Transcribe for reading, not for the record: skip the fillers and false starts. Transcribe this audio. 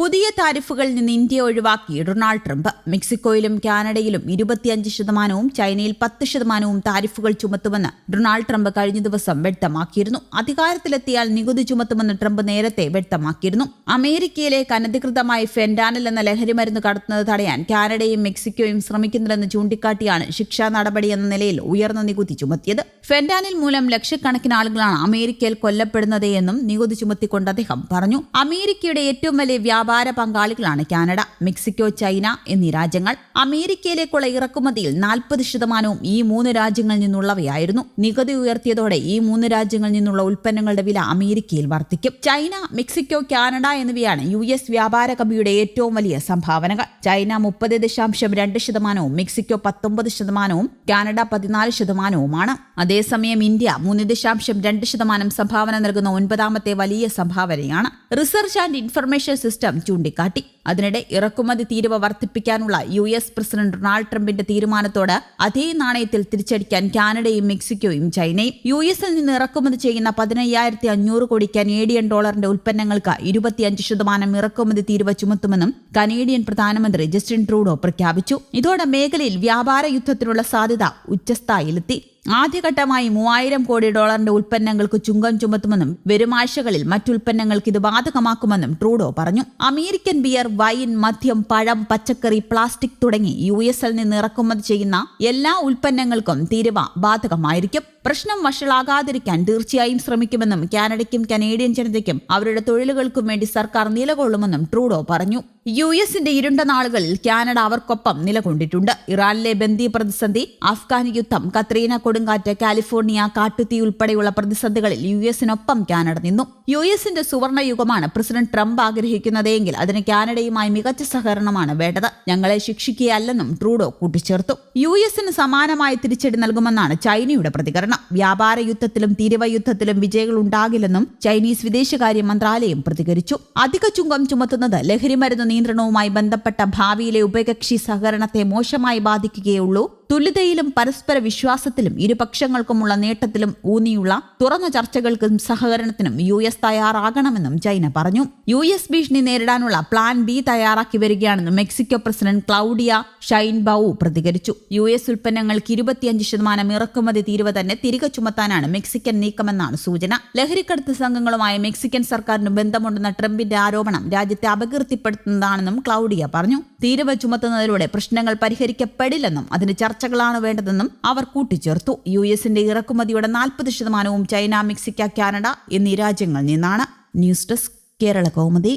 പുതിയ താരിഫുകളിൽ നിന്ന് ഇന്ത്യ ഒഴിവാക്കി ഡൊണാൾഡ് ട്രംപ്. മെക്സിക്കോയിലും കാനഡയിലും 25%, ചൈനയിൽ 10% താരിഫുകൾ ചുമത്തുമെന്ന് ഡൊണാൾഡ് ട്രംപ് കഴിഞ്ഞ ദിവസം വ്യക്തമാക്കിയിരുന്നു. അധികാരത്തിലെത്തിയാൽ നികുതി ചുമത്തുമെന്ന് ട്രംപ് നേരത്തെ വ്യക്തമാക്കിയിരുന്നു. അമേരിക്കയിലേക്ക് അനധികൃതമായി ഫെന്റാനിൽ എന്ന ലഹരിമരുന്ന് കടത്തുന്നത് തടയാൻ കാനഡയും മെക്സിക്കോയും ശ്രമിക്കുന്നുണ്ടെന്ന് ചൂണ്ടിക്കാട്ടിയാണ് ശിക്ഷാ നടപടി എന്ന നിലയിൽ ഉയർന്ന നികുതി ചുമത്തിയത്. ഫെന്റാനിൽ മൂലം ലക്ഷക്കണക്കിന് ആളുകളാണ് അമേരിക്കയിൽ കൊല്ലപ്പെടുന്നത് എന്നും നികുതി ചുമത്തിക്കൊണ്ട് അദ്ദേഹം പറഞ്ഞു. അമേരിക്കയുടെ ഏറ്റവും വലിയ വ്യാപാര പങ്കാളികളാണ് കാനഡ, മെക്സിക്കോ, ചൈന എന്നീ രാജ്യങ്ങൾ. അമേരിക്കയിലേക്കുള്ള ഇറക്കുമതിയിൽ 40% ഈ 3 രാജ്യങ്ങളിൽ നിന്നുള്ളവയായിരുന്നു. നികുതി ഉയർത്തിയതോടെ ഈ 3 രാജ്യങ്ങളിൽ നിന്നുള്ള ഉൽപ്പന്നങ്ങളുടെ വില അമേരിക്കയിൽ വർദ്ധിക്കും. ചൈന, മെക്സിക്കോ, കാനഡ എന്നിവയാണ് US വ്യാപാര കമ്മിയുടെ ഏറ്റവും വലിയ സംഭാവനകൾ. China 30.2%, Mexico 19%, Canada 14%. അതേസമയം ഇന്ത്യ 3.2% സംഭാവന നൽകുന്ന 9ാമത്തെ വലിയ സംഭാവനയാണ്. റിസർച്ച് ആൻഡ് ഇൻഫർമേഷൻ സിസ്റ്റം ചൂണ്ടിക്കാട്ടി. അതിനിടെ ഇറക്കുമതി തീരുവ വർദ്ധിപ്പിക്കാനുള്ള US പ്രസിഡന്റ് ഡൊണാൾഡ് ട്രംപിന്റെ തീരുമാനത്തോട് അതേ നാണയത്തിൽ തിരിച്ചടിക്കാൻ കാനഡയും മെക്സിക്കോയും ചൈനയും. US-ൽ നിന്ന് ഇറക്കുമതി ചെയ്യുന്ന 15,500 കോടി കനേഡിയൻ ഡോളറിന്റെ ഉൽപ്പന്നങ്ങൾക്ക് 25% ഇറക്കുമതി തീരുവ ചുമത്തുമെന്നും കനേഡിയൻ പ്രധാനമന്ത്രി ജസ്റ്റിൻ ട്രൂഡോ പ്രഖ്യാപിച്ചു. ഇതോടെ മേഖലയിൽ വ്യാപാര യുദ്ധത്തിനുള്ള സാധ്യത ഉച്ചസ്ഥായിലെത്തി. ആദ്യഘട്ടമായി $3,000 കോടി ഉൽപ്പന്നങ്ങൾക്ക് ചുങ്കം ചുമത്തുമെന്നും വരുമാഴ്ചകളിൽ മറ്റുൽപ്പന്നങ്ങൾക്ക് ഇത് ബാധകമാക്കുമെന്നും ട്രൂഡോ പറഞ്ഞു. അമേരിക്കൻ ബിയർ, വൈൻ, മദ്യം, പഴം, പച്ചക്കറി, പ്ലാസ്റ്റിക് തുടങ്ങി US-ൽ നിന്ന് ഇറക്കുമതി ചെയ്യുന്ന എല്ലാ ഉൽപ്പന്നങ്ങൾക്കും തീരുവ ബാധകമായിരിക്കും. പ്രശ്നം വഷളാകാതിരിക്കാൻ തീർച്ചയായും ശ്രമിക്കുമെന്നും കാനഡയ്ക്കും കനേഡിയൻ ജനതയ്ക്കും അവരുടെ തൊഴിലുകൾക്കും വേണ്ടി സർക്കാർ നിലകൊള്ളുമെന്നും ട്രൂഡോ പറഞ്ഞു. US-ന്റെ ഇരുണ്ട നാളുകളിൽ കാനഡ അവർക്കൊപ്പം നിലകൊണ്ടിട്ടുണ്ട്. ഇറാനിലെ ബന്ദി പ്രതിസന്ധി, അഫ്ഗാൻ യുദ്ധം, കത്രീന കൊടുങ്കാറ്റ്, കാലിഫോർണിയ കാട്ടുതീ ഉൾപ്പെടെയുള്ള പ്രതിസന്ധികളിൽ US-നൊപ്പം കാനഡ നിന്നു. US-ന്റെ സുവർണ യുഗമാണ് പ്രസിഡന്റ് ട്രംപ് ആഗ്രഹിക്കുന്നതെങ്കിൽ അതിന് കാനഡയുമായി മികച്ച സഹകരണമാണ് വേണ്ടത്. ഞങ്ങളെ ശിക്ഷിക്കുകയല്ലെന്നും ട്രൂഡോ കൂട്ടിച്ചേർത്തു. US-ന് സമാനമായ തിരിച്ചടി നൽകുമെന്നാണ് ചൈനയുടെ പ്രതികരണം. വ്യാപാര യുദ്ധത്തിലും തീരുവ യുദ്ധത്തിലും വിജയികൾ ഉണ്ടാകില്ലെന്നും ചൈനീസ് വിദേശകാര്യ മന്ത്രാലയം പ്രതികരിച്ചു. അധിക ചുങ്കം ചുമത്തുന്നത് ലഹരിമരുന്ന് നിയന്ത്രണവുമായി ബന്ധപ്പെട്ട ഭാവിയിലെ ഉഭയകക്ഷി സഹകരണത്തെ മോശമായി ബാധിക്കുകയുള്ളൂ. തുല്യതയിലും പരസ്പര വിശ്വാസത്തിലും ഇരുപക്ഷങ്ങൾക്കുമുള്ള നേട്ടത്തിലും ഊന്നിയുള്ള തുറന്ന ചർച്ചകൾക്കും സഹകരണത്തിനും US തയ്യാറാകണമെന്നും ചൈന പറഞ്ഞു. US ഭീഷണി നേരിടാനുള്ള പ്ലാൻ B തയ്യാറാക്കി വരികയാണെന്നും മെക്സിക്കോ പ്രസിഡന്റ് ക്ലൗഡിയ ഷൈൻബാവു പ്രതികരിച്ചു. US ഉൽപ്പന്നങ്ങൾക്ക് 25% ഇറക്കുമതി തീരുവ തന്നെ തിരികെ ചുമത്താനാണ് മെക്സിക്കൻ നീക്കമെന്നാണ് സൂചന. ലഹരിക്കടത്ത് സംഘങ്ങളുമായി മെക്സിക്കൻ സർക്കാരിന് ബന്ധമുണ്ടെന്ന ട്രംപിന്റെ ആരോപണം രാജ്യത്തെ അപകീർത്തിപ്പെടുത്തുന്നതാണെന്നും ക്ലൗഡിയ പറഞ്ഞു. തീരുവ ചുമത്തുന്നതിലൂടെ പ്രശ്നങ്ങൾ പരിഹരിക്കപ്പെടില്ലെന്നും അതിന് ചർച്ചകളാണ് വേണ്ടതെന്നും അവർ കൂട്ടിച്ചേർത്തു. US-ന്റെ ഇറക്കുമതിയുടെ 40% ചൈന, മെക്സിക്കോ, കാനഡ എന്നീ രാജ്യങ്ങളിൽ നിന്നാണ്. News desk, Kerala Kaumudi.